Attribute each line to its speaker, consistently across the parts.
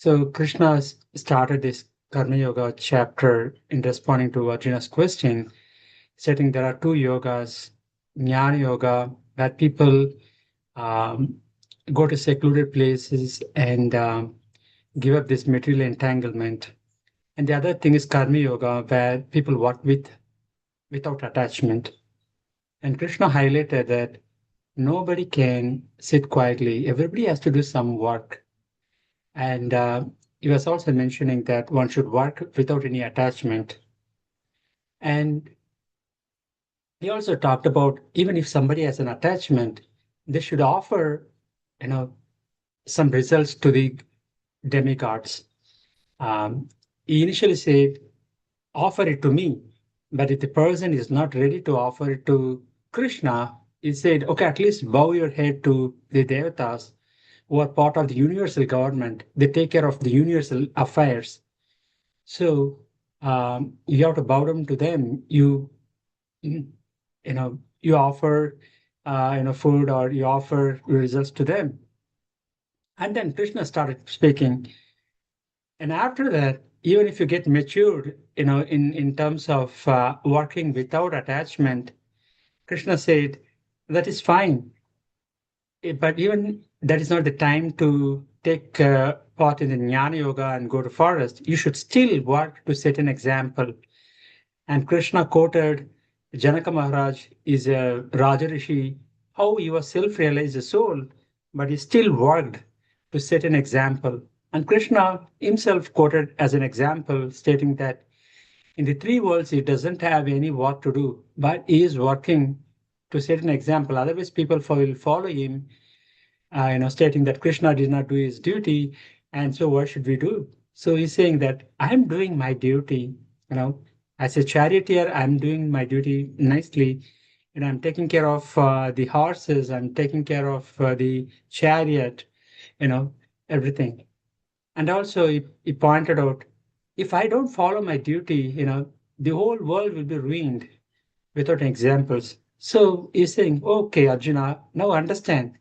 Speaker 1: So Krishna started this Karma Yoga chapter in responding to Arjuna's question, stating there are two yogas, Jnana Yoga, where people um, go to secluded places and give up this material entanglement. And the other thing is Karma Yoga, where people work without attachment. And Krishna highlighted that nobody can sit quietly. Everybody has to do some work. And he was also mentioning that one should work without any attachment. And he also talked about even if somebody has an attachment, they should offer, you know, some results to the demigods. He initially said, offer it to me. But if the person is not ready to offer it to Krishna, he said, okay, at least bow your head to the devatas who are part of the universal government. They take care of the universal affairs. So you have to bow down to them. You offer food or you offer results to them. And then Krishna started speaking. And after that, even if you get matured, in terms of working without attachment, Krishna said, that is fine. But even that is not the time to take part in the Jnana Yoga and go to forest. You should still work to set an example. And Krishna quoted Janaka Maharaj is a Raja Rishi, how he was self-realized a soul, but he still worked to set an example. And Krishna himself quoted as an example, stating that in the three worlds he doesn't have any work to do, but he is working to set an example. Otherwise, people will follow him, stating that Krishna did not do his duty, and so what should we do? So he's saying that I'm doing my duty, as a charioteer, I'm doing my duty nicely, and I'm taking care of the horses, I'm taking care of the chariot, you know, everything. And also, he pointed out, if I don't follow my duty, the whole world will be ruined without examples. So he's saying, okay, Arjuna, now understand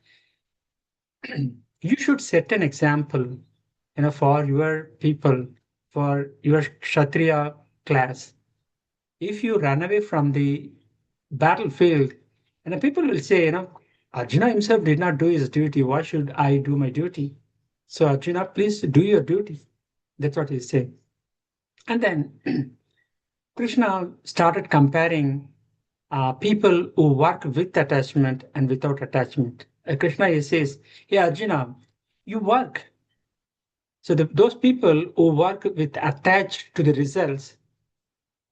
Speaker 1: you should set an example, for your people, for your Kshatriya class. If you run away from the battlefield, and the people will say, Arjuna himself did not do his duty. Why should I do my duty? So Arjuna, please do your duty. That's what he's saying. And then Krishna started comparing people who work with attachment and without attachment. Krishna he says, hey Arjuna, you work. So those people who work with attached to the results,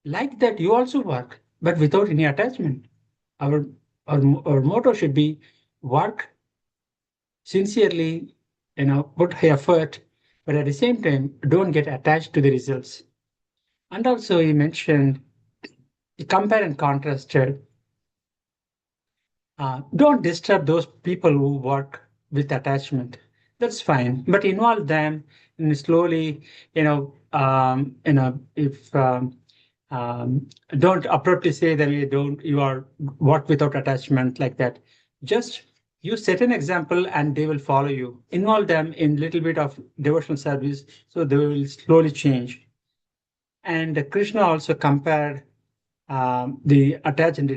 Speaker 1: like that you also work, but without any attachment. Our, our motto should be work sincerely, put effort, but at the same time, don't get attached to the results. And also he mentioned, he compared and contrasted, don't disturb those people who work with attachment. That's fine, but involve them and slowly, if don't abruptly say that you are work without attachment like that. Just you set an example and they will follow you. Involve them in little bit of devotional service, so they will slowly change. And Krishna also compared the attached and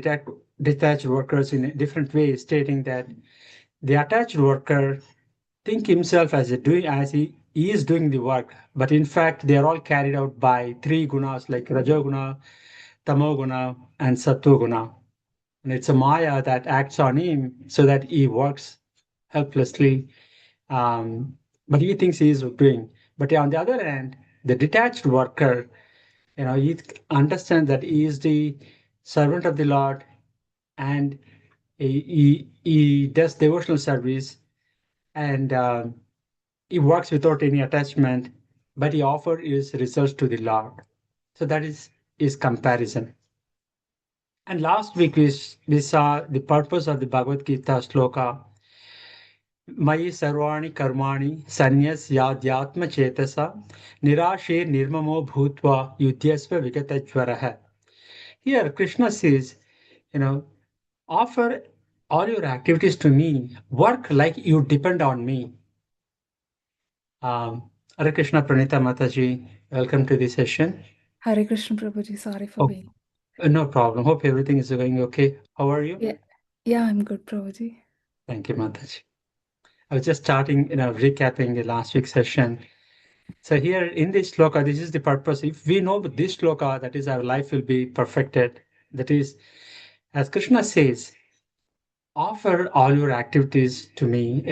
Speaker 1: detached workers in a different way, stating that the attached worker think himself as a doing as he is doing the work, but in fact they are all carried out by three gunas like Rajoguna, Tamoguna, and Sattoguna. And it's a Maya that acts on him so that he works helplessly, but he thinks he is doing. But on the other hand, the detached worker, he understands that he is the servant of the Lord, and he does devotional service, and he works without any attachment, but he offers his results to the Lord. So that is his comparison. And last week we saw the purpose of the Bhagavad Gita sloka. Mayi sarvani karmani sanyas yadyatma chetasa nirashe nirmamo bhutva yudhyasva vigatajvaraha. Here Krishna says, offer all your activities to me. Work like you depend on me. Hare Krishna Pranita Mataji. Welcome to the session.
Speaker 2: Hare Krishna Prabhuji, sorry for
Speaker 1: Oh,
Speaker 2: being.
Speaker 1: no problem. Hope everything is going okay. How are you?
Speaker 2: Yeah, yeah, I'm good, Prabhuji.
Speaker 1: Thank you, Mataji. I was just starting, recapping the last week's session. So here in this shloka, this is the purpose. If we know this shloka, that is our life will be perfected. That is, as Krishna says, offer all your activities to me.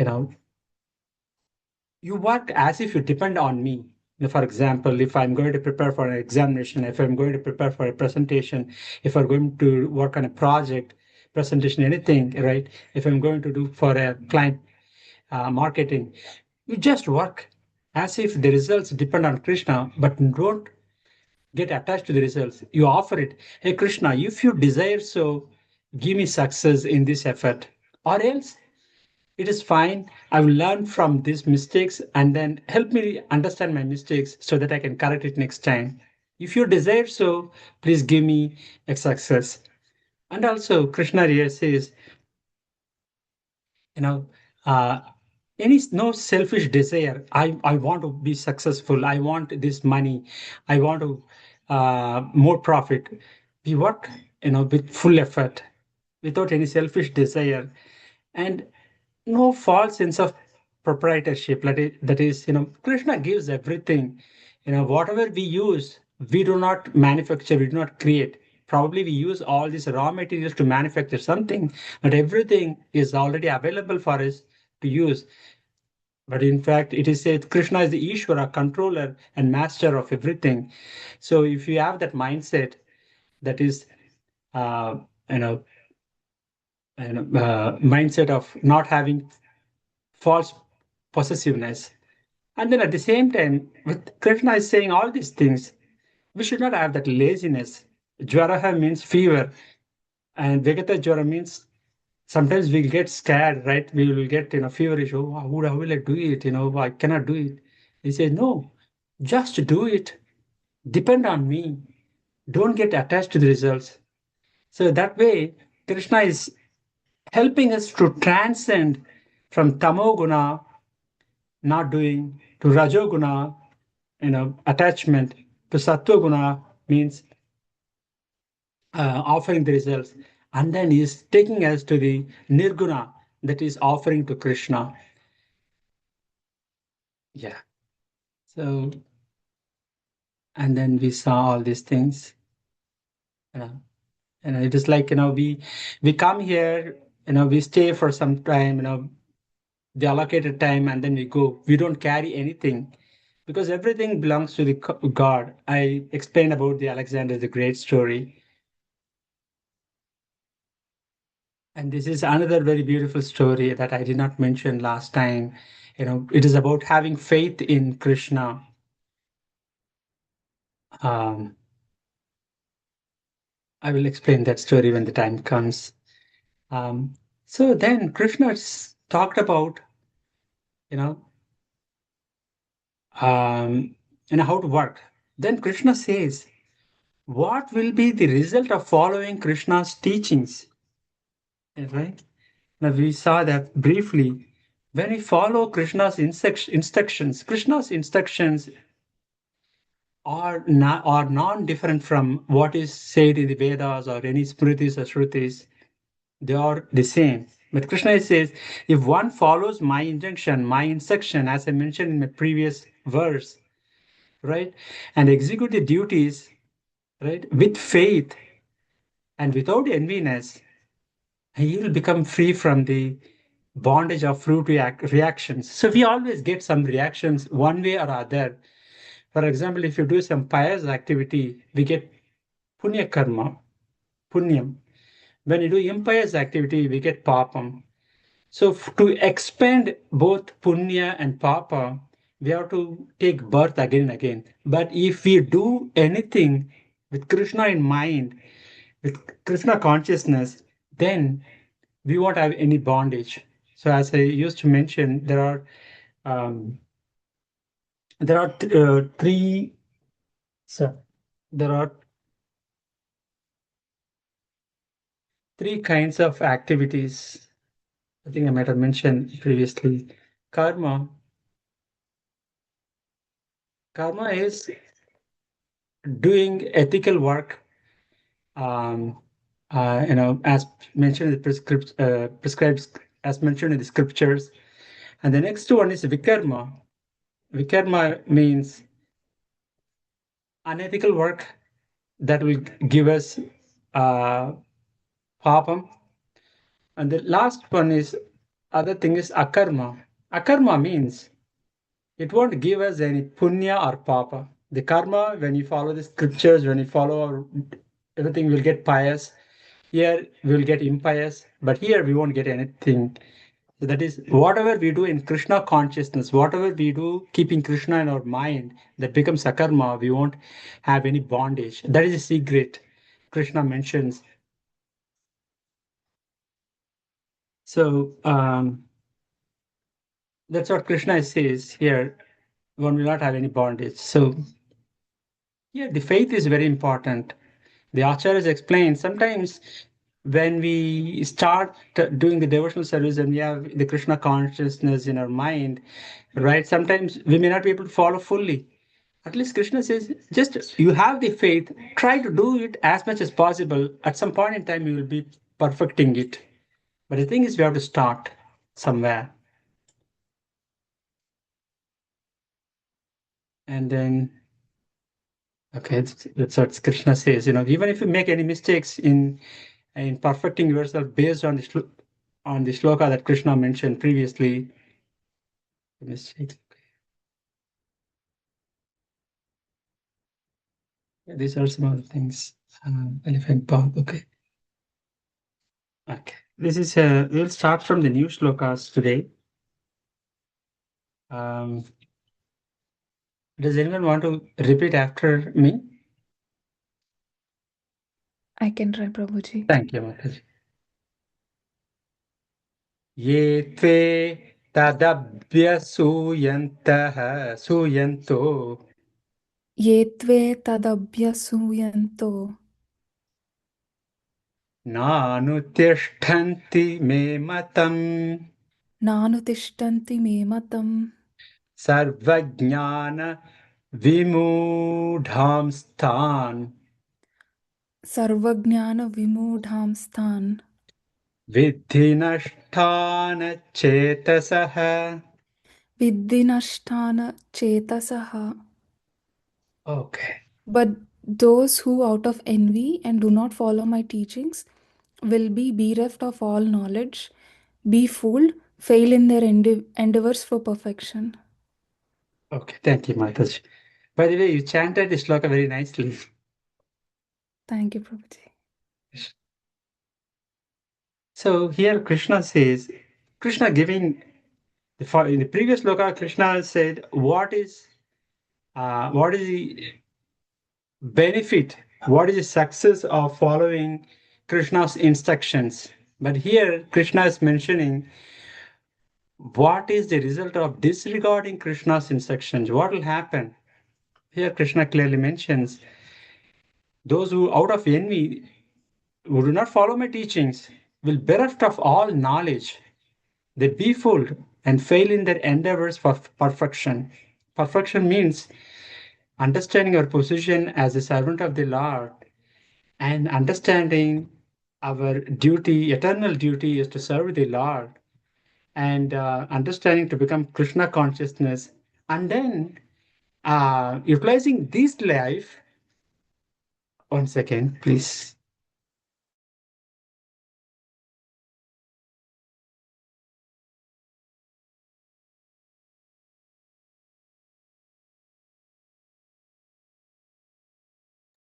Speaker 1: You work as if you depend on me. For example, if I'm going to prepare for an examination, if I'm going to prepare for a presentation, if I'm going to work on a project, presentation, anything, right? If I'm going to do for a client marketing, you just work as if the results depend on Krishna, but don't get attached to the results. You offer it. Hey, Krishna, if you desire so, give me success in this effort. Or else it is fine. I will learn from these mistakes and then help me understand my mistakes so that I can correct it next time. If you desire so, please give me a success. And also, Krishna here says, you know, uh, any no selfish desire. I want to be successful. I want this money. I want to more profit. We work, with full effort, without any selfish desire, and no false sense of proprietorship. That is, Krishna gives everything. Whatever we use, we do not manufacture, we do not create. Probably we use all these raw materials to manufacture something, but everything is already available for us to use. But in fact, it is said Krishna is the Ishvara, controller and master of everything. So if you have that mindset, that is, uh, you know, mindset of not having false possessiveness. And then at the same time, with Krishna is saying all these things, we should not have that laziness. Jwaraha means fever, and Vegata Jwara means sometimes we'll get scared, right? We will get, feverish. Oh, how will I do it? I cannot do it. He says, no, just do it. Depend on me. Don't get attached to the results. So that way, Krishna is helping us to transcend from tamoguna, not doing, to rajoguna, attachment, to sattva means offering the results, and then he's taking us to the nirguna, that is offering to Krishna. Yeah. So, and then we saw all these things. You know, it is like, we come here, we stay for some time, the allocated time, and then we go. We don't carry anything because everything belongs to the God. I explained about the Alexander the Great story. And this is another very beautiful story that I did not mention last time. It is about having faith in Krishna. Um, I will explain that story when the time comes. Um, so then Krishna talked about, you know, um, how to work. Then Krishna says, what will be the result of following Krishna's teachings? Right? Now we saw that briefly. When we follow Krishna's instructions, Krishna's instructions are non-different from what is said in the Vedas or any Smritis or Shrutis. They are the same. But Krishna says, if one follows my injunction, my instruction, as I mentioned in my previous verse, right, and execute the duties, right, with faith and without enviness, he will become free from the bondage of fruit reactions. So we always get some reactions one way or other. For example, if you do some pious activity, we get punya karma, punyam. When you do impious activity, we get papam. So to expand both punya and papa, we have to take birth again and again. But if we do anything with Krishna in mind, with Krishna consciousness, then we won't have any bondage. So as I used to mention, um, three. So there are three kinds of activities. I think I might have mentioned previously. Karma, Karma is doing ethical work, um, as mentioned in the prescribed, as mentioned in the scriptures. And the next one is vikarma. Vikarma means unethical work that will give us uh, papam. And the last one is other thing is akarma. Akarma means it won't give us any punya or papa. The karma, when you follow the scriptures, when you follow everything, will get pious. Here we will get impious, but here we won't get anything. So that is whatever we do in Krishna consciousness, whatever we do, keeping Krishna in our mind, that becomes sakarma. We won't have any bondage. That is a secret Krishna mentions. So that's what Krishna says here. One will not have any bondage. So here the faith is very important. The acharyas explain sometimes when we start doing the devotional service and we have the Krishna consciousness in our mind, right? Sometimes we may not be able to follow fully. At least Krishna says, just you have the faith, try to do it as much as possible. At some point in time, you will be perfecting it. But the thing is, we have to start somewhere. And then, okay, that's what Krishna says. Even if you make any mistakes in perfecting yourself based on on the shloka that Krishna mentioned previously, mistakes. Yeah, these are some of the things. Elephant path. Okay. Okay. This is we'll start from the new shlokas today. Um, does anyone want to repeat after me?
Speaker 2: I can try, Prabhuji.
Speaker 1: Thank you, Mataji. ये त्वे तदभ्यसूयन्तः सूयन्तो
Speaker 2: ये त्वे तदभ्यसूयन्तो
Speaker 1: नानुतिष्ठन्ति मे मतम्
Speaker 2: नानुतिष्ठन्ति मे मतम्
Speaker 1: सर्वज्ञानविमूढांस्तान्
Speaker 2: सर्वज्ञानविमूढांस्तान्
Speaker 1: विद्धि नष्टान चेतसः.
Speaker 2: विद्धि नष्टान् चेतसः.
Speaker 1: Okay.
Speaker 2: But those who out of envy and do not follow my teachings will be bereft of all knowledge, be fooled, fail in their endeavors for perfection.
Speaker 1: Okay, thank you, Mataji. By the way, you chanted this shloka very nicely.
Speaker 2: Thank you, Prabhuji.
Speaker 1: So here Krishna says, Krishna giving in the previous shloka, Krishna said, what is the benefit? What is the success of following Krishna's instructions? But here Krishna is mentioning what is the result of disregarding Krishna's instructions? What will happen? Here Krishna clearly mentions those who out of envy who do not follow my teachings will bereft of all knowledge. They be fooled and fail in their endeavors for perfection. Perfection means understanding our position as a servant of the Lord and understanding our duty, eternal duty is to serve the Lord, and understanding to become Krishna consciousness, and then utilizing this life. One second, please.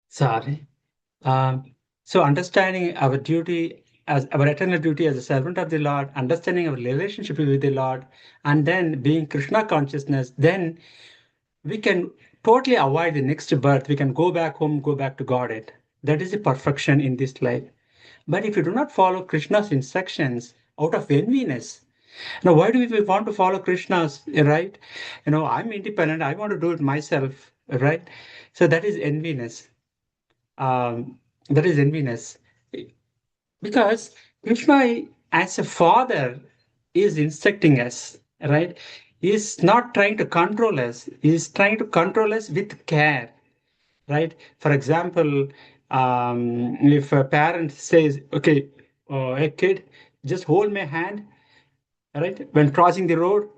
Speaker 1: Sorry. So understanding our duty as our eternal duty as a servant of the Lord, understanding our relationship with the Lord, and then being Krishna consciousness, then we can totally avoid the next birth. We can go back home, go back to Godhead. That is the perfection in this life. But if you do not follow Krishna's instructions out of enviness, now why do we want to follow Krishna's, right? I'm independent. I want to do it myself, right? So that is enviness. That is enviness. Because Krishna, as a father, is instructing us, right? is not trying to control us. He is trying to control us with care, right? For example, if a parent says, "Okay, hey kid, just hold my hand, right, when crossing the road,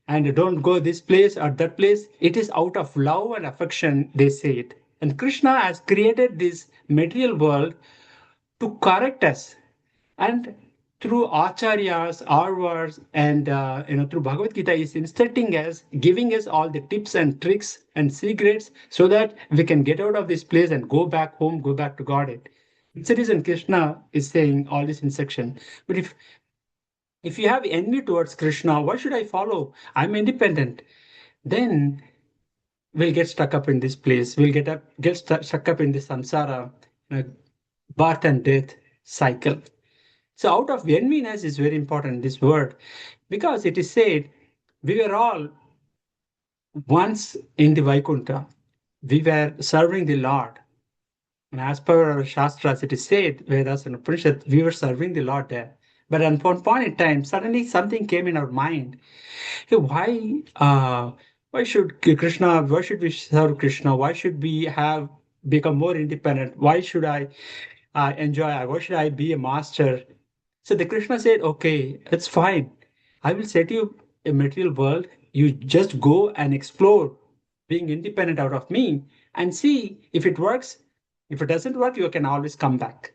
Speaker 1: and don't go this place or that place," it is out of love and affection they say it. And Krishna has created this material world to correct us, and through acharyas, arvas, and through Bhagavad Gita, is instructing us, giving us all the tips and tricks and secrets, so that we can get out of this place and go back home, go back to Godhead. It's the reason Krishna is saying all this instruction. But if you have envy towards Krishna, why should I follow? I'm independent. Then we'll get stuck up in this place. We'll stuck up in this samsara, birth and death cycle. So out of enviness is very important, this word, because it is said we were all once in the Vaikuntha. We were serving the Lord. And as per our Shastras, it is said, Vedas and Upanishad, we were serving the Lord there. But at one point in time, suddenly something came in our mind. Hey, why should Krishna, why should we serve Krishna? Why should we have become more independent? Why should I enjoy? Why should I be a master? So the Krishna said, okay, it's fine. I will set you a material world. You just go and explore being independent out of me and see if it works. If it doesn't work, you can always come back.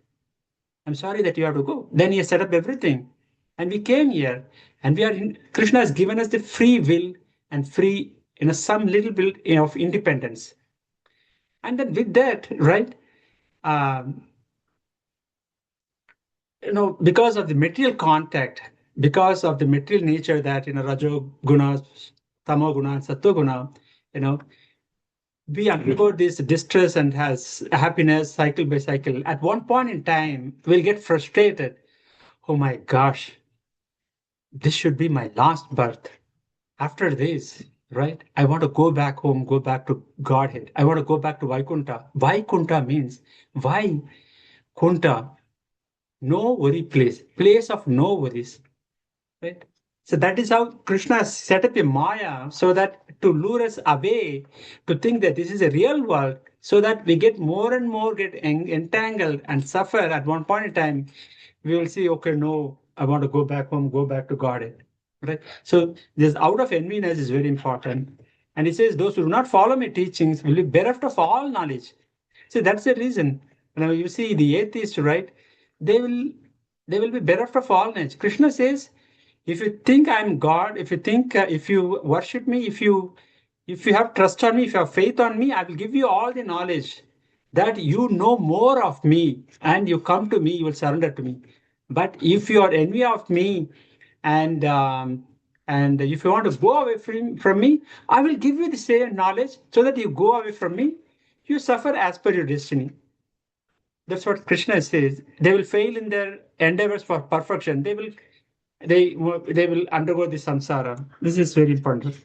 Speaker 1: I'm sorry that you have to go. Then he set up everything. And we came here, and Krishna has given us the free will and free, some little bit of independence. And then with that, right, um, because of the material contact, because of the material nature that, Rajo Guna, Tamo Guna, and Sattva Guna, you know, we undergo this distress and has happiness cycle by cycle. At one point in time, we'll get frustrated. Oh my gosh, this should be my last birth. After this, right, I want to go back home, go back to Godhead. I want to go back to Vaikuntha. Vaikuntha means why Kunta, no worry place of no worries, right? So that is how Krishna set up a Maya, so that to lure us away, to think that this is a real world, so that we get more and more get entangled and suffer. At one point in time, we will see, okay, no, I want to go back home, go back to Godhead, right? So this out of enviness is very important. And he says, those who do not follow my teachings will be bereft of all knowledge. See, that's the reason. Now you see the atheists, right? They will they will be bereft of all knowledge. Krishna says, if you think I'm God, if you think, if you worship me, if you have trust on me, if you have faith on me, I will give you all the knowledge that you know more of me, and you come to me, you will surrender to me. But if you are envy of me, and if you want to go away from me, I will give you the same knowledge so that you go away from me. You suffer as per your destiny. That's what Krishna says. They will fail in their endeavors for perfection. They will undergo the samsara. This is very important.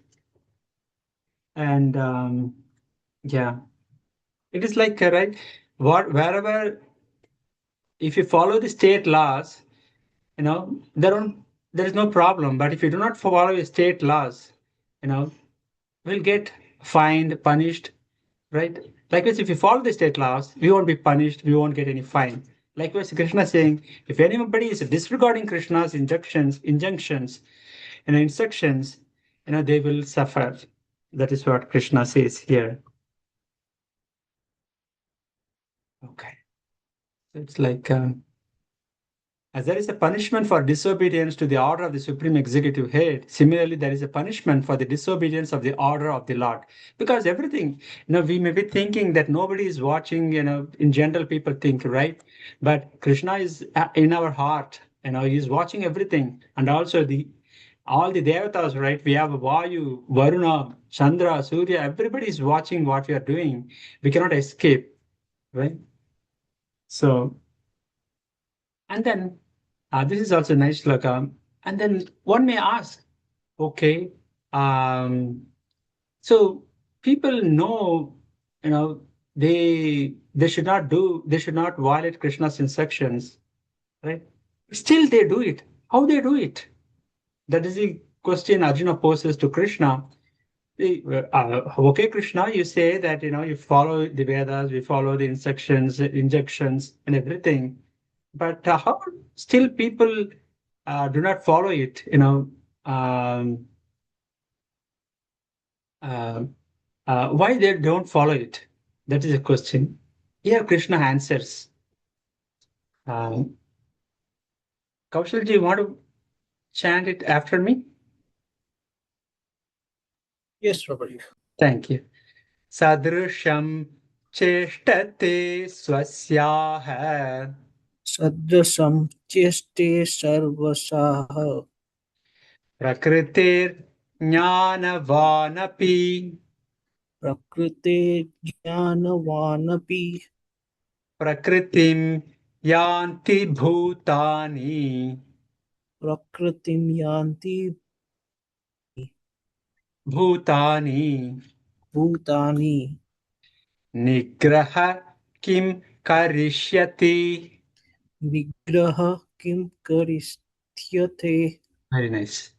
Speaker 1: And yeah, it is like, right, wherever, if you follow the state laws, there is no problem. But if you do not follow the state laws, you know will get fined, punished, right? Likewise, if you follow the state laws, we won't be punished, we won't get any fine. Likewise, Krishna is saying, if anybody is disregarding Krishna's injunctions, and instructions, they will suffer. That is what Krishna says here. Okay. So it's like, as there is a punishment for disobedience to the order of the Supreme Executive Head, similarly, there is a punishment for the disobedience of the order of the Lord. Because everything, we may be thinking that nobody is watching, in general, people think, right? But Krishna is in our heart, He is watching everything. And also all the devatas, right? We have Vayu, Varuna, Chandra, Surya, everybody is watching what we are doing. We cannot escape, right? So, and then this is also nice, Shloka. And then one may ask, okay, so people know, they should not violate Krishna's instructions, right? Still they do it. How they do it? That is the question Arjuna poses to Krishna. Okay, Krishna, you say that you follow the Vedas, we follow the injections, and everything, but how still people do not follow it? Um, uh, why they don't follow it? That is a question. Here, Krishna answers. Um, Kaushal, do you want to chant it after me?
Speaker 3: Yes, Prabhuji.
Speaker 1: Thank you. Sadrusham cheshtate swasyaha
Speaker 3: Sadrasam cheste sarvasaha
Speaker 1: prakritir jnanavanapi
Speaker 3: prakrite jnanavanapi
Speaker 1: prakritim yanti bhutani
Speaker 3: prakritim yanti
Speaker 1: bhutani
Speaker 3: bhutani
Speaker 1: nigraha kim karishyati.
Speaker 3: nigraha kim karishyate.
Speaker 1: Very nice.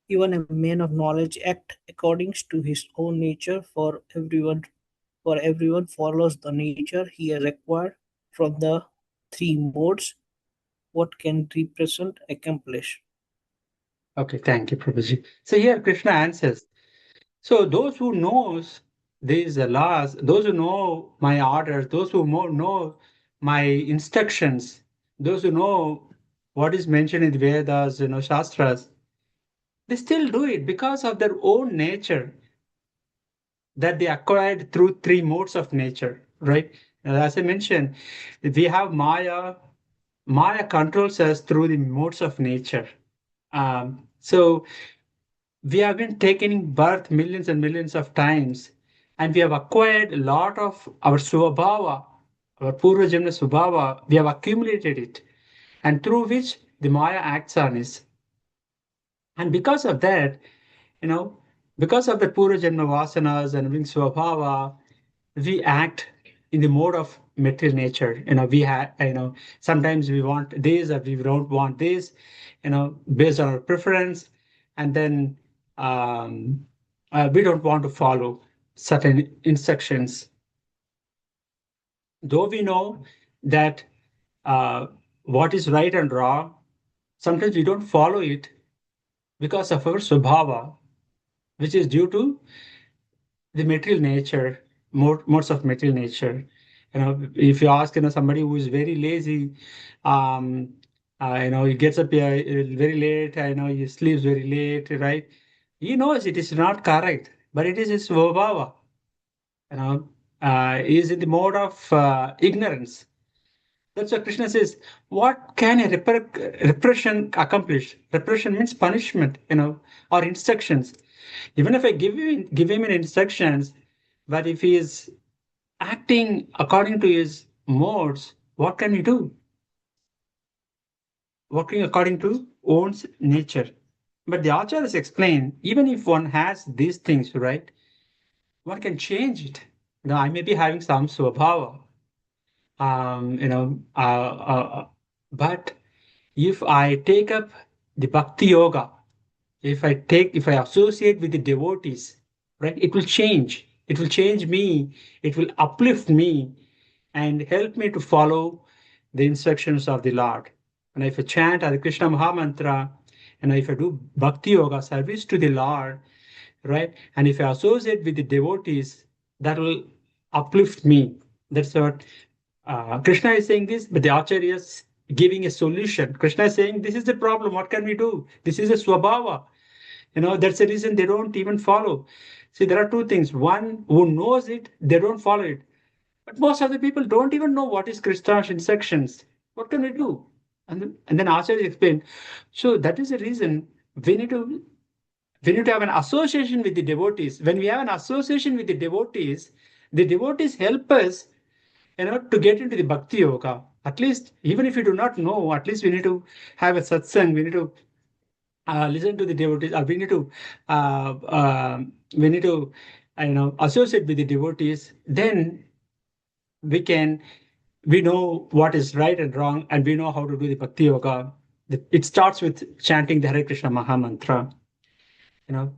Speaker 3: Even a man of knowledge act according to his own nature, for everyone follows the nature he has acquired from the three modes. What can represent accomplish?
Speaker 1: Okay, thank you, Prabhuji. So here Krishna answers. So those who knows these laws, those who know my orders, those who know my instructions, those who know what is mentioned in the Vedas, Shastras, they still do it because of their own nature that they acquired through three modes of nature, right? As I mentioned, we have Maya. Maya controls us through the modes of nature. So we have been taking birth millions and millions of times, and we have acquired a lot of our swabhava, our purva janma swabhava. We have accumulated it, and through which the Maya acts on us. And because of that, you know, because of the purva janma vasanas and being swabhava, we act in the mode of material nature. We have, sometimes we want this or we don't want this, based on our preference, and then we don't want to follow certain instructions. Though we know that uh, what is right and wrong, sometimes we don't follow it because of our subhava, which is due to the material nature, modes of material nature. If you ask, somebody who is very lazy, um, he gets up very late, he sleeps very late, right? He knows it is not correct, but it is his svabhava. He is in the mode of ignorance. That's what Krishna says. What can a repression accomplish? Repression means punishment, or instructions. Even if I give him an instructions, but if he is acting according to his modes, what can we do? Working according to one's nature. But the acharyas explain, even if one has these things, right, one can change it. I may be having some swabhava, um, you know, uh, but if I take up the bhakti yoga, if I associate with the devotees, right, it will change me, it will uplift me and help me to follow the instructions of the Lord. And if I chant Hare Krishna Mahamantra, and if I do bhakti yoga service to the Lord, right, and if I associate with the devotees, that will uplift me. That's what Krishna is saying this, but the Acharya is giving a solution. Krishna is saying, this is the problem. What can we do? This is a swabhava. That's the reason they don't even follow. See, there are two things. One, who knows it, they don't follow it. But most of the people don't even know what is Krishna's instructions. What can we do? And then Acharya explained. So that is the reason we need to we need to have an association with the devotees. When we have an association with the devotees help us, to get into the bhakti yoga. At least, even if we do not know, at least we need to have a satsang. We need to listen to the devotees. Uh, uh, we need to, associate with the devotees. Then we can, we know what is right and wrong, and we know how to do the bhakti yoga. It starts with chanting the Hare Krishna Maha Mantra. You know,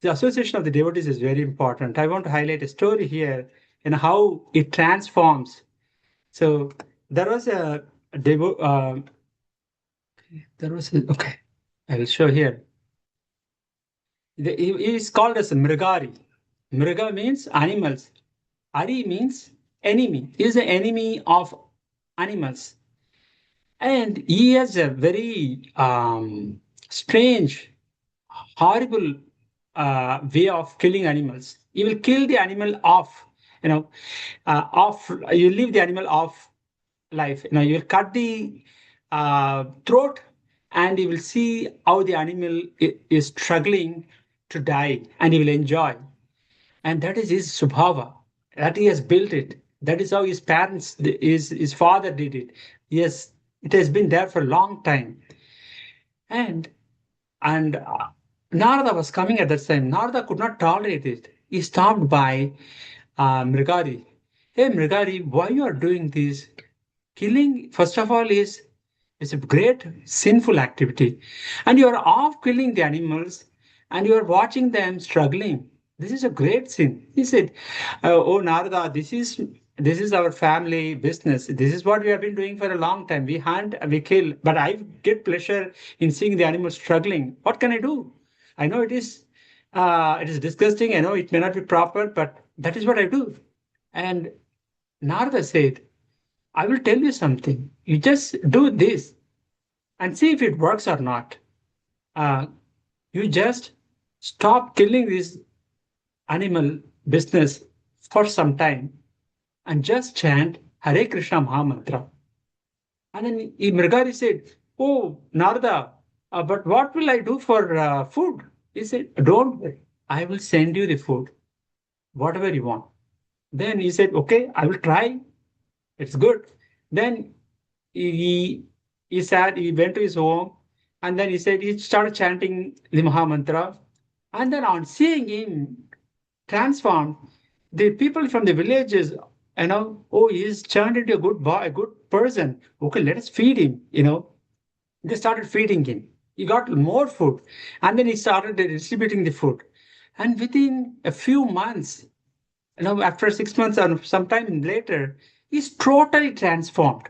Speaker 1: the association of the devotees is very important. I want to highlight a story here and how it transforms. So there was a okay, I will show here. He is called as Mrigari. Mriga means animals. Ari means enemy. He is the enemy of animals. And he has a very strange, horrible way of killing animals. He will kill the animal off, off. You leave the animal off life. You will cut the throat, and you will see how the animal is struggling to die, and he will enjoy. And that is his subhava. That he has built it. That is how his parents, his father did it. Yes, it has been there for a long time. And and Narada was coming at that time. Narada could not tolerate it. He stopped by Mrigari. Hey Mrigari, why you are doing this? Killing, first of all, is a great sinful activity. And you are off killing the animals and you are watching them struggling. This is a great sin. He said, Oh Narada, this is our family business. This is what we have been doing for a long time. We hunt, we kill, but I get pleasure in seeing the animals struggling. What can I do? I know it is disgusting. I know it may not be proper, but that is what I do. And Narada said, I will tell you something. You just do this and see if it works or not. Uh, you just stop killing this animal business for some time and just chant Hare Krishna Mahamantra. And then Mrigari said, Oh, Narada, but what will I do for food? He said, Don't worry. I will send you the food, whatever you want. Then he said, Okay, I will try. It's good. Then he he sat, he went to his home, and then he said he started chanting the Maha Mantra. And then on seeing him transformed, the people from the villages, oh, he's turned into a good boy, a good person. Okay, let us feed him, They started feeding him. He got more food. And then he started distributing the food. And within a few months, after 6 months or sometime later, he's totally transformed.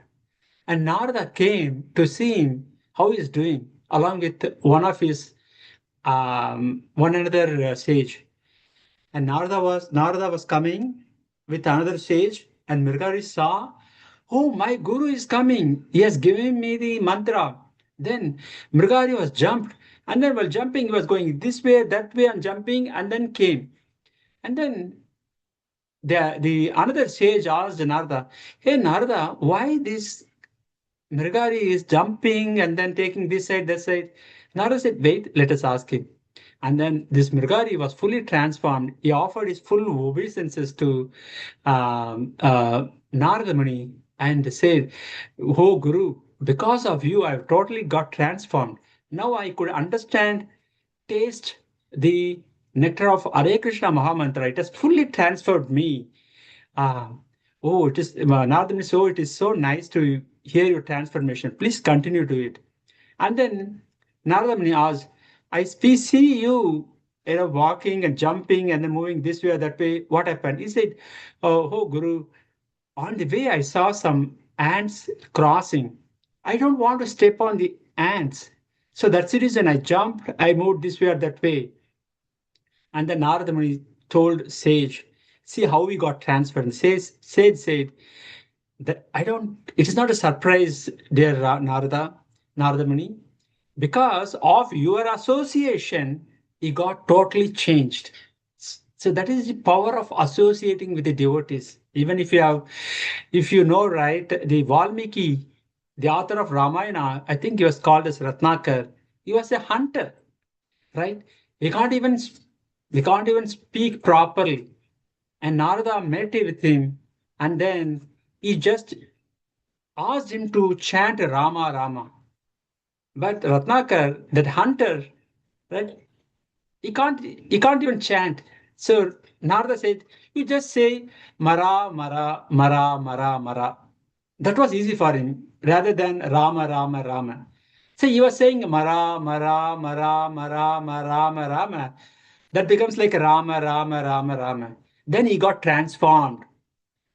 Speaker 1: And Narada came to see him how he's doing, along with one another sage. And Narada was coming with another sage, and Mrigari saw, oh, my guru is coming. He has given me the mantra. Then Mrigari was jumped, and then while jumping, he was going this way, that way, and jumping, and then came. And then the another sage asked Narada, "Hey Narada, why this Mrigari is jumping and then taking this side, that side?" Narada said, "Wait, let us ask him." And then this Mrigari was fully transformed. He offered his full obeisances to Narada Muni and said, "Oh Guru, because of you, I've totally got transformed. Now I could understand, taste the nectar of Hare Krishna Mahamantra. It has fully transformed me. Ah, oh, it is Narada, so it is so nice to hear your transformation. Please continue to it." And then Narada Muni asked, we see you, walking and jumping and then moving this way or that way. What happened? He said, oh Guru, on the way I saw some ants crossing. I don't want to step on the ants. So that's the reason I jumped. I moved this way or that way. And then Narada Muni told Sage, see how we got transferred. Sage said that it is not a surprise, dear Narada Muni, because of your association, he got totally changed. So that is the power of associating with the devotees. Even if you know, right, the Valmiki, the author of Ramayana, I think he was called as Ratnakar. He was a hunter, right? We can't even we can't even speak properly. And Narada met with him, and then he just asked him to chant Rama Rama. But Ratnakar, that hunter, right? He can't even chant. So Narada said, you just say Mara Mara Mara Mara Mara. That was easy for him rather than Rama Rama Rama. So he was saying Rama, Rama, Rama, Rama, Rama, Rama. That becomes like Rama, Rama, Rama, Rama. Then he got transformed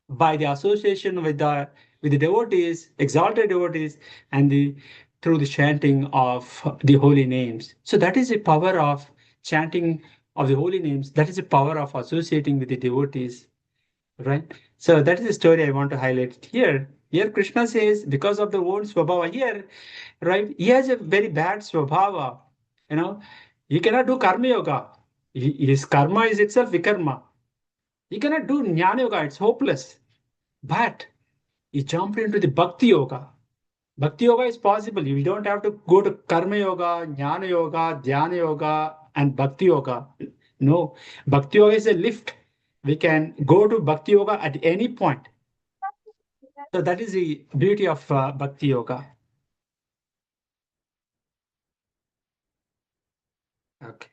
Speaker 1: by the association with the devotees, exalted devotees, and through the chanting of the holy names. So that is the power of chanting of the holy names. That is the power of associating with the devotees, right? So that is the story I want to highlight here. Here Krishna says, because of the own swabhava here, right? He has a very bad swabhava. You know, he cannot do karma yoga. His karma is itself vikarma. He cannot do jnana yoga. It's hopeless. But he jumped into the bhakti yoga. Bhakti yoga is possible. You don't have to go to karma yoga, jnana yoga, dhyana yoga, and bhakti yoga. No, bhakti yoga is a lift. We can go to bhakti yoga at any point. So that is the beauty of bhakti yoga. Okay.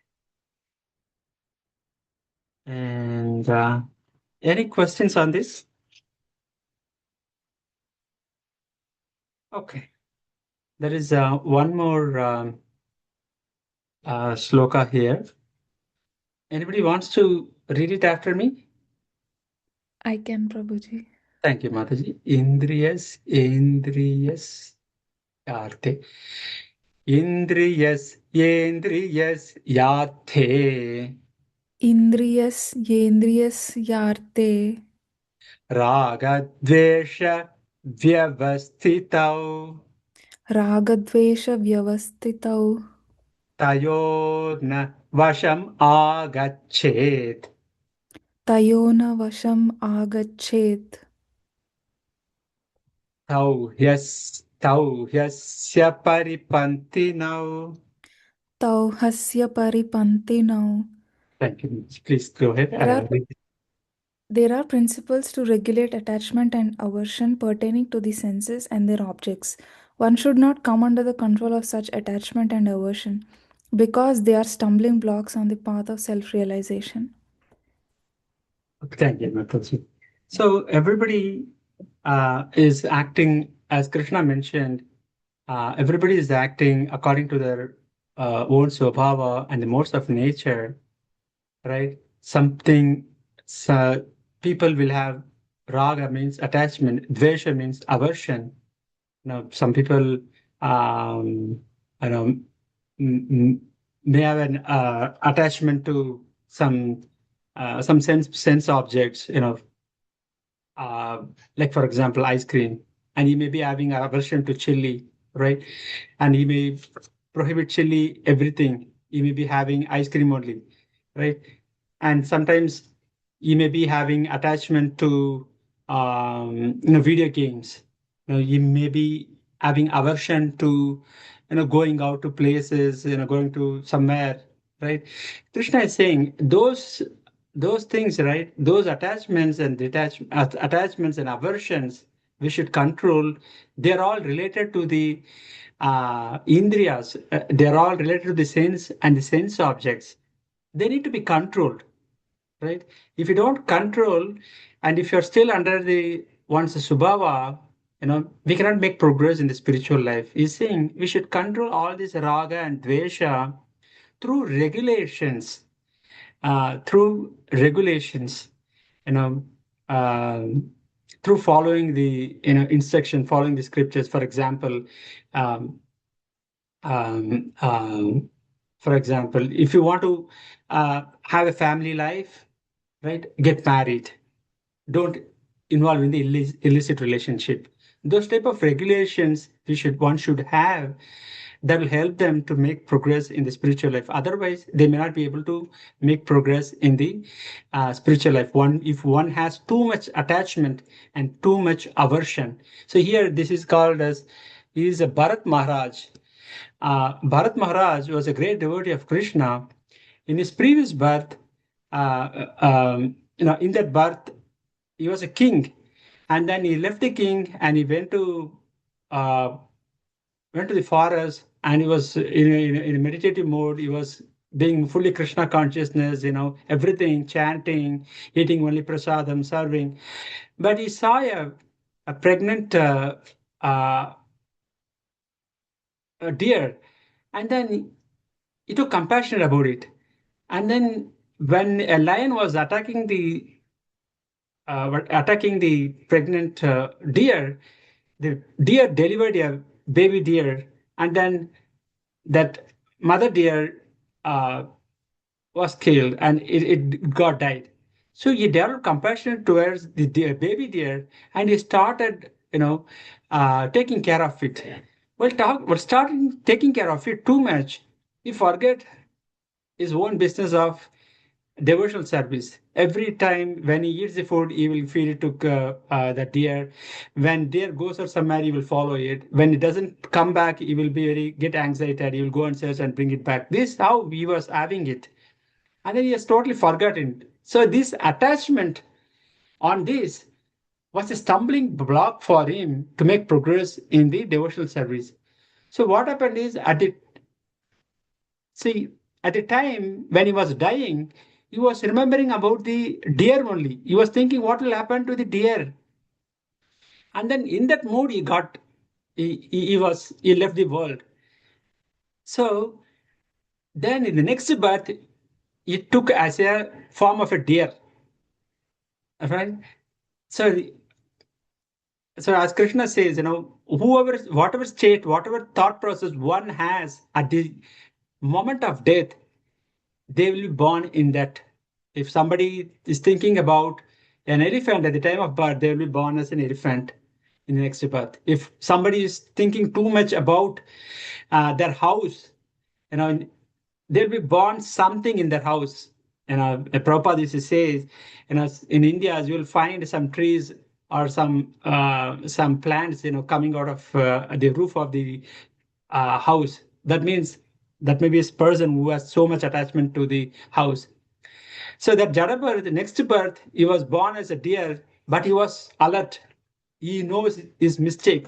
Speaker 1: And any questions on this? Okay. There is one more shloka here. Anybody wants to read it after me?
Speaker 2: I can, Prabhuji.
Speaker 1: Thank you, Mataji. Indriyas, yarte. Yendriyas, yate.
Speaker 2: Indriyas yarte.
Speaker 1: Ragadvesha, vyavastitau.
Speaker 2: Ragadvesha vyavastitau.
Speaker 1: Tayorna, vasham agachet.
Speaker 2: Tayona vasham agachet.
Speaker 1: Tau hyasya paripantinau.
Speaker 2: Tau hasya paripantinau.
Speaker 1: Thank you. Please go ahead.
Speaker 2: There are principles to regulate attachment and aversion pertaining to the senses and their objects. One should not come under the control of such attachment and aversion because they are stumbling blocks on the path of self realization.
Speaker 1: Thank you, Mataji. So everybody is acting, as Krishna mentioned, everybody is acting according to their own swabhava and the modes of nature, right? So people will have raga means attachment, dvesha means aversion. Some people, I know, may have an attachment to some sense objects, like for example, ice cream, and he may be having aversion to chili, right? And he may prohibit chili, everything. He may be having ice cream only, right? And sometimes he may be having attachment to video games. He may be having aversion to going out to places, going to somewhere, right? Krishna is saying those things, right? Those attachments and aversions we should control. They're all related to the indriyas. They're all related to the sense and the sense objects. They need to be controlled, right? If you don't control, and if you're still under the one's subhava, we cannot make progress in the spiritual life. He's saying we should control all this raga and dvesha through regulations, through regulations, you know, um, through following the instruction, following the scriptures. Um, um, um, for example, if you want to have a family life, right, get married. Don't involve in the illicit relationship. Those type of regulations one should have that will help them to make progress in the spiritual life. Otherwise, they may not be able to make progress in the spiritual life. If one has too much attachment and too much aversion. So here, this is called as he is a Bharat Maharaj. Bharat Maharaj was a great devotee of Krishna. In his previous birth, in that birth, he was a king, and then he left the king and he uh, went to the forest, and he was in a meditative mode. He was being fully Krishna consciousness, everything, chanting, eating only prasadam, serving. But he saw a pregnant deer, and then he took compassion about it. And then when a lion was attacking the pregnant deer, the deer delivered a baby deer, and then that mother deer uh, was killed, and it got died. So he developed compassion towards the baby deer, and he started, taking care of it. Well, starting taking care of it too much, he forget his own business of devotional service. Every time when he eats the food, he will feed it to the deer. When deer goes out somewhere, he will follow it. When it doesn't come back, he will be very get anxiety. He will go and search and bring it back. This is how he was having it, and then he has totally forgotten. So this attachment on this was a stumbling block for him to make progress in the devotional service. So what happened is see at the time when he was dying, he was remembering about the deer only. He was thinking what will happen to the deer, and then in that mood he left the world. So then in the next birth, he took as a form of a deer, right? So so as Krishna says, whatever state, whatever thought process one has at the moment of death, they will be born in that. If somebody is thinking about an elephant at the time of birth, they will be born as an elephant in the next birth. If somebody is thinking too much about their house, you know, they'll be born something in their house. Prabhupada used to say, in India, you will find some trees or some plants, coming out of the roof of the house. That means that maybe a person who has so much attachment to the house. So that Jadabar, the next birth, he was born as a deer, but he was alert. He knows his mistake.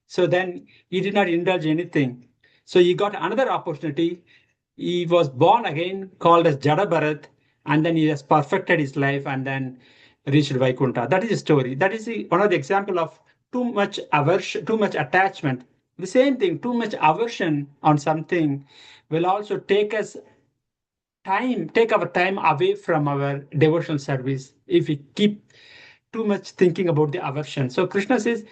Speaker 1: So then he did not indulge anything. So he got another opportunity. He was born again, called as Jada, and then he has perfected his life and then reached Vaikuntha. That is the story. That is one of the example of too much aversion, too much attachment. The same thing, too much aversion on something will also take our time away from our devotional service if we keep too much thinking about the aversion. So Krishna says,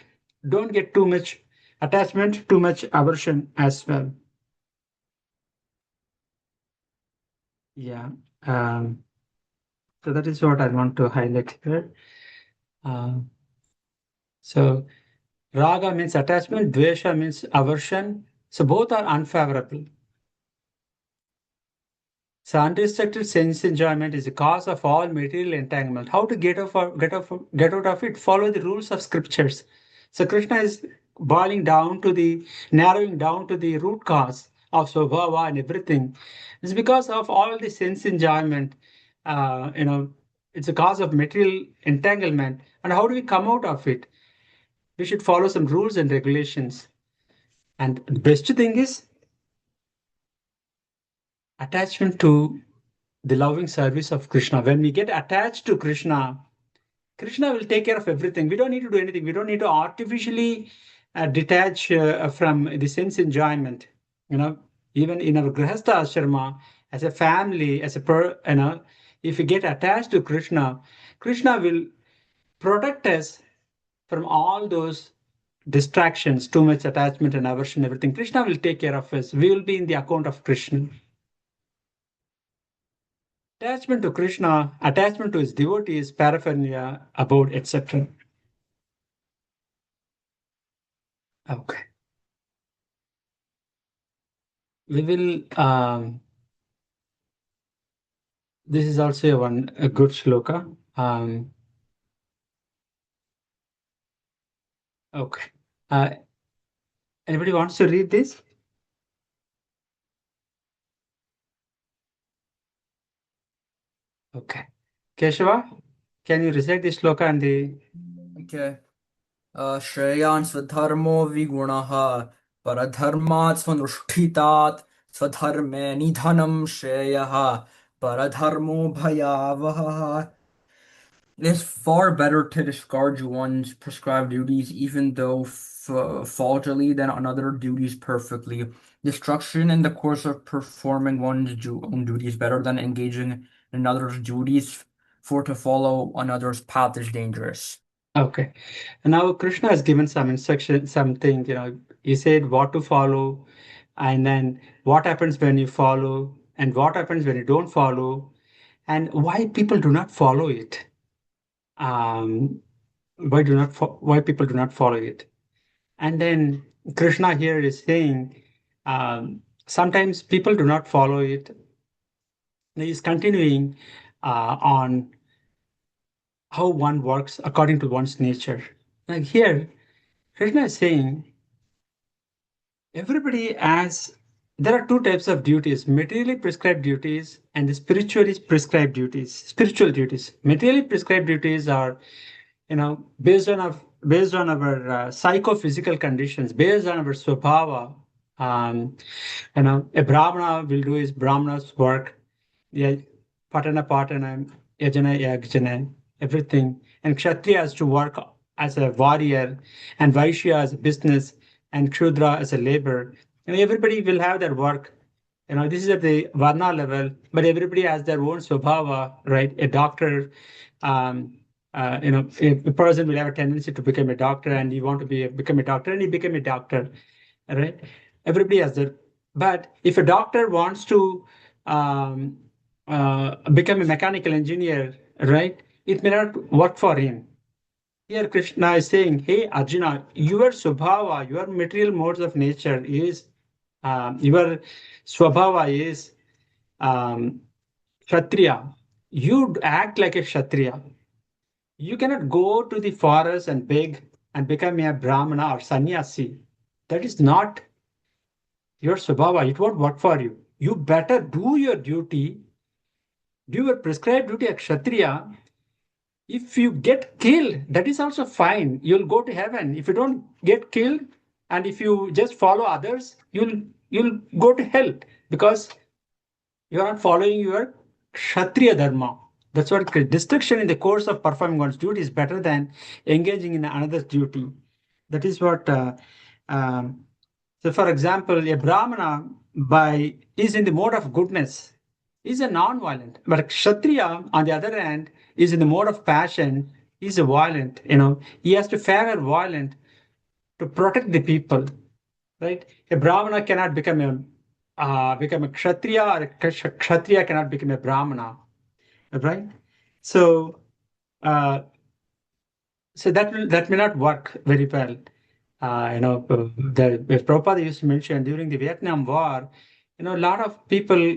Speaker 1: don't get too much attachment, too much aversion as well. Yeah. Um, so that is what I want to highlight here. Uh, so raga means attachment, dvesha means aversion. So both are unfavorable. So unrestricted sense enjoyment is the cause of all material entanglement. How to get out of it? Follow the rules of scriptures. So Krishna is narrowing down to the root cause of Swabhava and everything. It's because of all the sense enjoyment. Uh, you know, it's a cause of material entanglement. And how do we come out of it? We should follow some rules and regulations. And the best thing is attachment to the loving service of Krishna. When we get attached to Krishna, Krishna will take care of everything. We don't need to do anything. We don't need to artificially detach from the sense enjoyment. Even in our Grihastha ashrama, as a family, if we get attached to Krishna, Krishna will protect us from all those distractions, too much attachment and aversion, everything. Krishna will take care of us. We will be in the account of Krishna. Attachment to Krishna, attachment to his devotees, paraphernalia, abode, etc. Okay. We will, this is also a good shloka. Okay. Anybody wants to read this? Okay. Keshava, can you recite this shloka and the...
Speaker 4: Okay. श्रेयान् स्वधर्मो विगुणः परधर्मात् स्वनुष्ठितात् स्वधर्मे निधनं श्रेयः परधर्मो भयावहः It is far better to discard one's prescribed duties, even though faultily, than on other duties perfectly. Destruction in the course of performing one's own duties better than engaging in others' duties, for to follow another's path is dangerous.
Speaker 1: Okay. And now Krishna has given some instruction, something, he said what to follow, and then what happens when you follow, and what happens when you don't follow, and why people do not follow it. Um, why people do not follow it. And then Krishna here is saying, sometimes people do not follow it. He's continuing on how one works according to one's nature. Like here, Krishna is saying everybody has, there are two types of duties: materially prescribed duties and the spiritually prescribed duties. Spiritual duties. Materially prescribed duties are, based on our psychophysical conditions, based on our swabhava. Um, a Brahmana will do his Brahmana's work. Yeah, Patana, Yajana, Yajana, everything. And Kshatriya has to work as a warrior, and Vaishya as a business, and Kshudra as a labor. Everybody will have their work. This is at the Varna level, but everybody has their own swabhava, right? A doctor, um, a person will have a tendency to become a doctor, and you want to become a doctor, and he become a doctor, right? Everybody has that. But if a doctor wants to um, become a mechanical engineer, right, it may not work for him. Here, Krishna is saying, "Hey, Arjuna, your swabhava, your material modes of nature is your swabhava is Kshatriya. You act like a Kshatriya. You cannot go to the forest and beg and become a Brahmana or sannyasi. That is not your swabhava. It won't work for you. You better do your duty, do your prescribed duty as Kshatriya. If you get killed, that is also fine. You'll go to heaven. If you don't get killed, and if you just follow others, you'll go to hell, because you are not following your Kshatriya dharma. That's what destruction in the course of performing one's duty is better than engaging in another's duty. That is what. Um, so, for example, a Brahmana is in the mode of goodness, is a non-violent, but a Kshatriya, on the other hand, is in the mode of passion, is a violent. He has to favor violent to protect the people, right? A Brahmana cannot become a Kshatriya, or a Kshatriya cannot become a Brahmana, right? So, uh, so that may not work very well. If Prabhupada used to mention during the Vietnam War, a lot of people,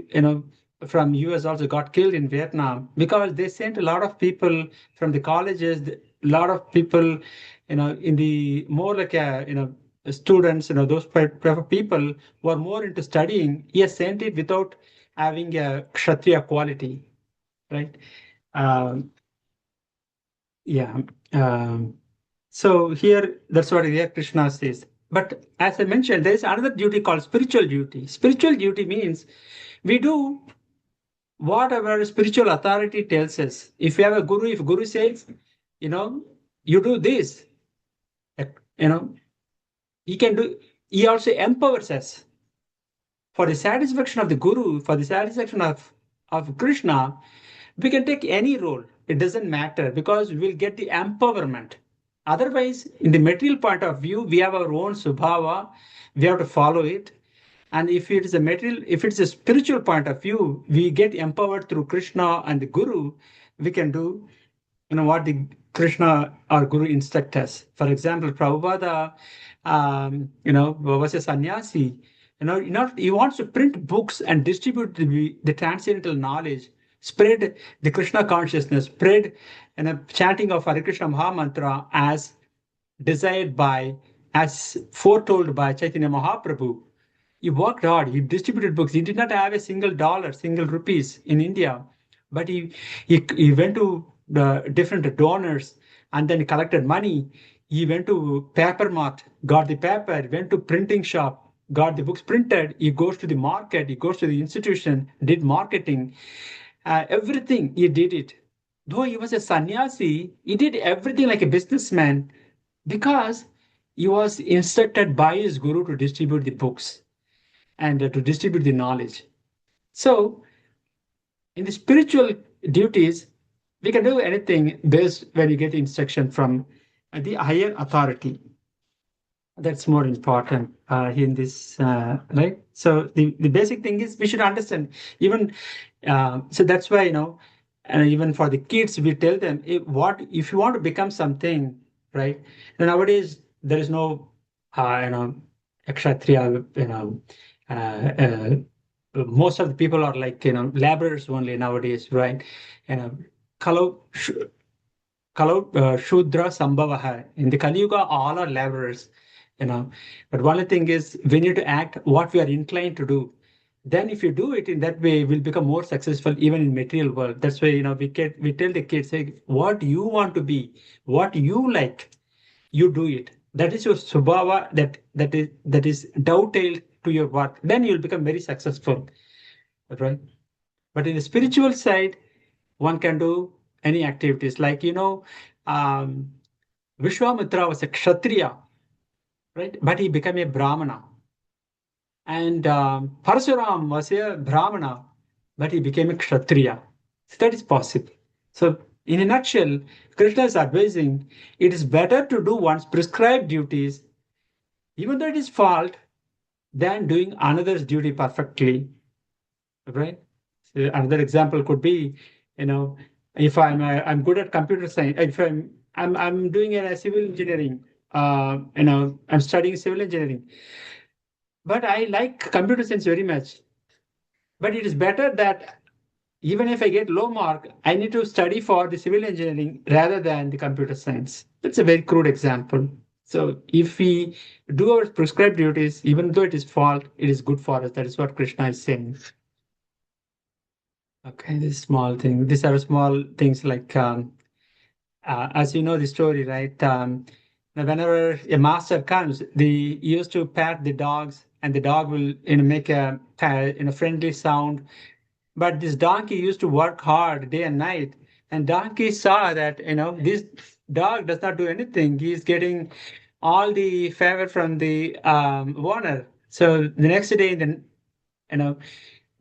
Speaker 1: from US also got killed in Vietnam because they sent a lot of people from the colleges, a lot of people, in the more like students, those type of people who are more into studying. He has sent it without having a Kshatriya quality, right? Um, yeah. Um, so here, that's what here Krishna says. But as I mentioned, there is another duty called spiritual duty. Spiritual duty means we do whatever spiritual authority tells us. If you have a guru, if guru says, you know, you do this, you know, he can do. He also empowers us for the satisfaction of the guru, for the satisfaction of Krishna. We can take any role. It doesn't matter because we will get the empowerment. Otherwise, in the material point of view, we have our own subhava. We have to follow it. And if it is a material, if it's a spiritual point of view, we get empowered through Krishna and the Guru. We can do, what the Krishna or Guru instruct us. For example, Prabhupada, was a sannyasi. He wants to print books and distribute the transcendental knowledge, spread the Krishna consciousness, spread chanting of Hare Krishna Maha Mantra as foretold by Chaitanya Mahaprabhu. He worked hard. He distributed books. He did not have a single dollar, single rupees in India, but he went to the different donors and then he collected money. He went to paper mart, got the paper, went to printing shop, got the books printed. He goes to the market. He goes to the institution, did marketing, everything. He did it. Though he was a sannyasi, he did everything like a businessman because he was instructed by his guru to distribute the books and to distribute the knowledge. So, in the spiritual duties, we can do anything based when you get instruction from the higher authority. That's more important in this, right? So the basic thing is we should understand even so that's why even for the kids we tell them if you want to become something, right? And nowadays there is no kshatriya, most of the people are like laborers only nowadays, right? you know kalau Shudra Sambhavaha. In the Kali Yuga, all are laborers, you know. But one thing is, we need to act what we are inclined to do. Then, if you do it in that way, we'll become more successful even in material world. That's why we tell the kids, say, what you want to be, what you like, you do it. That is your subhava. That is dovetailed to your work. Then you'll become very successful, right? But in the spiritual side, one can do any activities like um, Vishwamitra was a kshatriya, right? But he became a brahmana. And Parasuram was a brahmana, but he became a kshatriya. So that is possible. So in a nutshell, Krishna is advising it is better to do one's prescribed duties, even though it is fault, than doing another's duty perfectly, right? So another example could be, you know, if I'm good at computer science, if I'm doing a civil engineering, I'm studying civil engineering, but I like computer science very much. But it is better that even if I get low mark, I need to study for the civil engineering rather than the computer science. That's a very crude example. So if we do our prescribed duties, even though it is fault, it is good for us. That is what Krishna is saying. Okay, this small thing. These are small things like, as you know the story, right? Now whenever a master comes, he used to pat the dogs, and the dog will, make a friendly sound. But this donkey used to work hard day and night, and donkey saw that this dog does not do anything. He's getting all the favor from the owner. So the next day, then you know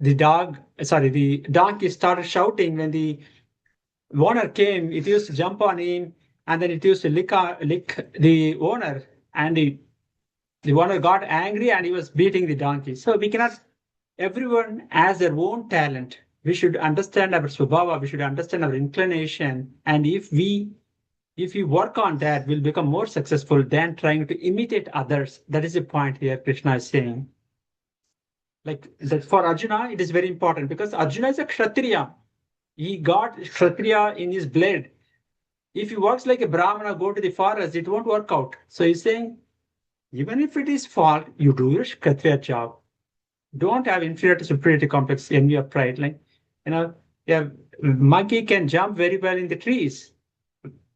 Speaker 1: the donkey started shouting when the owner came. It used to jump on him, and then it used to lick the owner, and the owner got angry and he was beating the donkey. So we cannot. Everyone has their own talent. We should understand our swabhava. We should understand our inclination, and if we work on that, we'll become more successful than trying to imitate others. That is the point here. Krishna is saying. Like that for Arjuna, it is very important because Arjuna is a Kshatriya. He got Kshatriya in his blood. If he works like a Brahmana, go to the forest, it won't work out. So he's saying, even if it is fault, you do your Kshatriya job. Don't have inferiority superiority complex, envy or pride. Like, yeah, monkey can jump very well in the trees.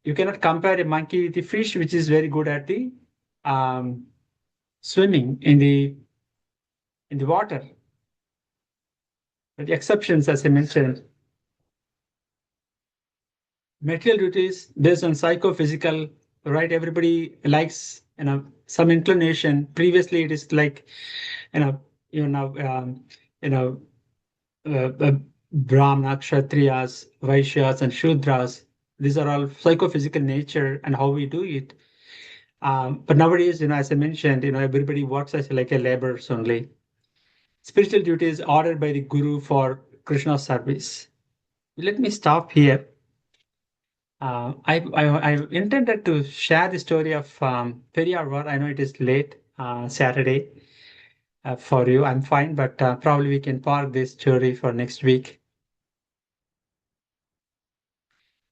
Speaker 1: You cannot compare a monkey with the fish, which is very good at the swimming in the water. But the exceptions, as I mentioned, material duties based on psychophysical, right? Everybody likes some inclination. Previously, it is like you know you know you know Brahmana, Kshatriyas, Vaishyas, and Shudras. These are all psychophysical nature and how we do it. But nowadays, as I mentioned, everybody works as like a laborers only. Spiritual duty is ordered by the guru for Krishna service. Let me stop here. I intended to share the story of Periyar. I know it is late Saturday for you. I'm fine, but probably we can park this story for next week.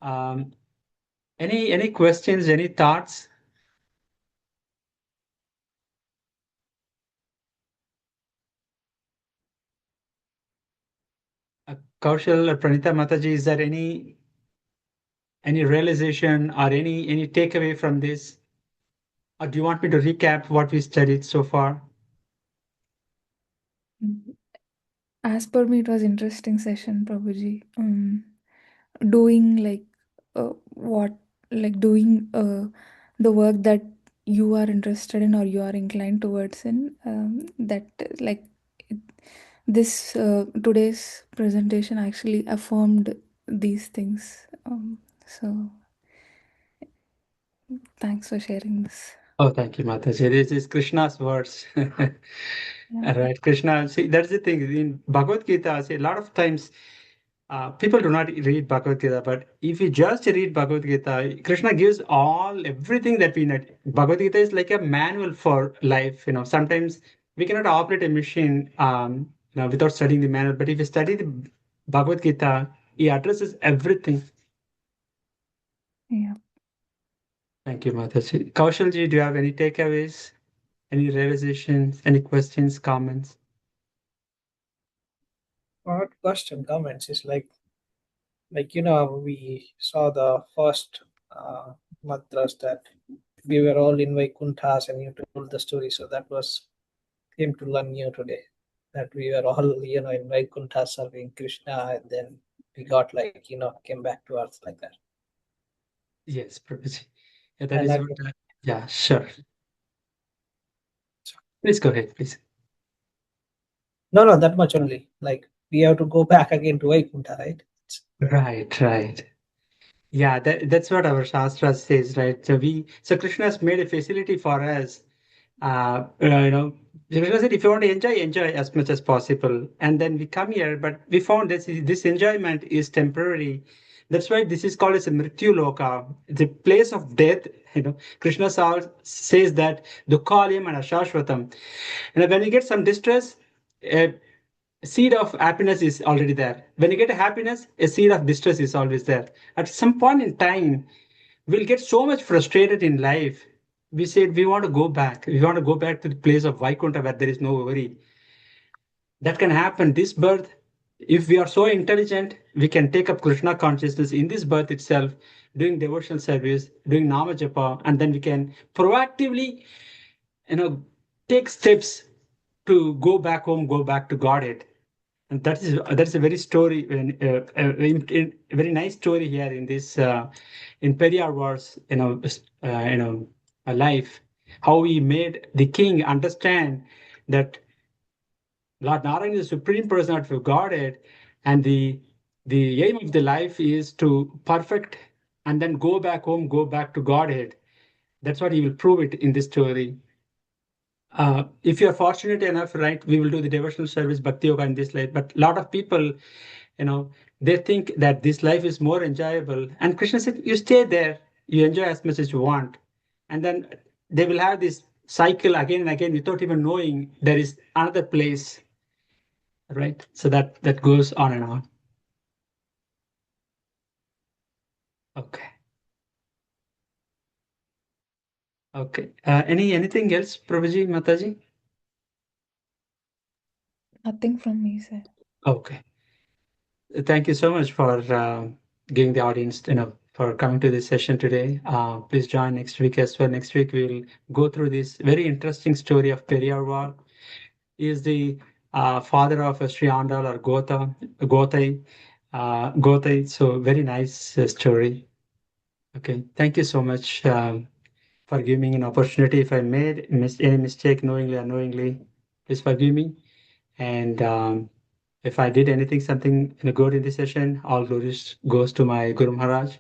Speaker 1: Um, any questions? Any thoughts? Kaushal or Pranita Mataji, is there any realization or any takeaway from this? Or do you want me to recap what we studied so far?
Speaker 2: As per me, it was interesting session, Prabhuji. doing doing the work that you are interested in or you are inclined towards in, that like it, this today's presentation actually affirmed these things. So thanks for sharing this.
Speaker 1: Oh, thank you, Mataji. This is Krishna's words.
Speaker 2: Yeah.
Speaker 1: Right, Krishna. See, that's the thing. In Bhagavad Gita, see, a lot of times people do not read Bhagavad Gita, but if you just read Bhagavad Gita, Krishna gives everything that we need. Bhagavad Gita is like a manual for life. Sometimes we cannot operate a machine, without studying the manual. But if you study the Bhagavad Gita, he addresses everything.
Speaker 2: Yeah.
Speaker 1: Thank you, Mataji. Kaushalji, do you have any takeaways, any realizations, any questions, comments?
Speaker 3: Not question, comments. It's like we saw the first mantras that we were all in Vaikunthas, and you told the story. So that was came to learn new today, that we were all in Vaikunthas serving Krishna, and then we got came back to earth like that.
Speaker 1: Yes, Prabhuji. Yeah, that
Speaker 3: And
Speaker 1: is
Speaker 3: I,
Speaker 1: what. Yeah, sure. Please go ahead, please.
Speaker 3: no, that much only. Like we have to go back again to Vaikuntha, right?
Speaker 1: Right. Yeah, that's what our Shastra says, right? So Krishna has made a facility for us. Krishna said, if you want to enjoy as much as possible. And then we come here, but we found this enjoyment is temporary. That's why this is called as a Mrityu Loka, the place of death. Krishna says that Dukkalayam and Ashashvatam. And when you get some distress, a seed of happiness is already there. When you get a happiness, a seed of distress is always there. At some point in time, we'll get so much frustrated in life. We said we want to go back. We want to go back to the place of Vaikuntha where there is no worry. That can happen this birth. If we are so intelligent, we can take up Krishna consciousness in this birth itself, doing devotional service, doing Nama Japa, and then we can proactively, take steps to go back home, go back to Godhead. And that's a very story, a very nice story here in this in Periyar Wars, a life, how he made the king understand that Lord Narayan is the supreme personality of Godhead, and the aim of the life is to perfect and then go back home, go back to Godhead. That's what he will prove it in this story. If you are fortunate enough, right, we will do the devotional service, bhakti yoga in this life. But a lot of people, they think that this life is more enjoyable. And Krishna said, you stay there, you enjoy as much as you want. And then they will have this cycle again and again without even knowing there is another place, right? So that goes on and on. Okay. Okay. Anything else, Prabhuji, Mataji?
Speaker 2: Nothing from me, sir.
Speaker 1: Okay. Thank you so much for giving the audience, for coming to this session today. Please join next week as well. Next week we'll go through this very interesting story of Periyarwar. He is the father of Sri Andal or Gotai. Gotai. So very nice story. Okay. Thank you so much for giving me an opportunity. If I made any mistake knowingly or unknowingly, please forgive me. And if I did something good in this session, all glories goes to my Guru Maharaj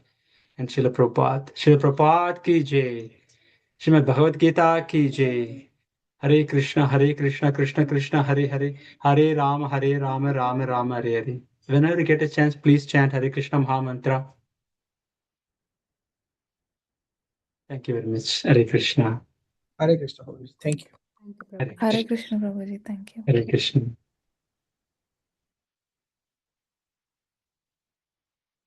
Speaker 1: and Srila Prabhupada. Srila Prabhupada ki jai. Srimad Bhagavad Gita ki jai. Hare Krishna, Krishna Krishna, Hare Hare, Hare Rama, Rama Rama, Hare Hare. Whenever you get a chance, please chant Hare Krishna Maha Mantra. Thank you very much. Hare Krishna.
Speaker 3: Hare Krishna. Thank you.
Speaker 2: Hare Krishna, Prabhuji. Thank you.
Speaker 1: Hare Krishna.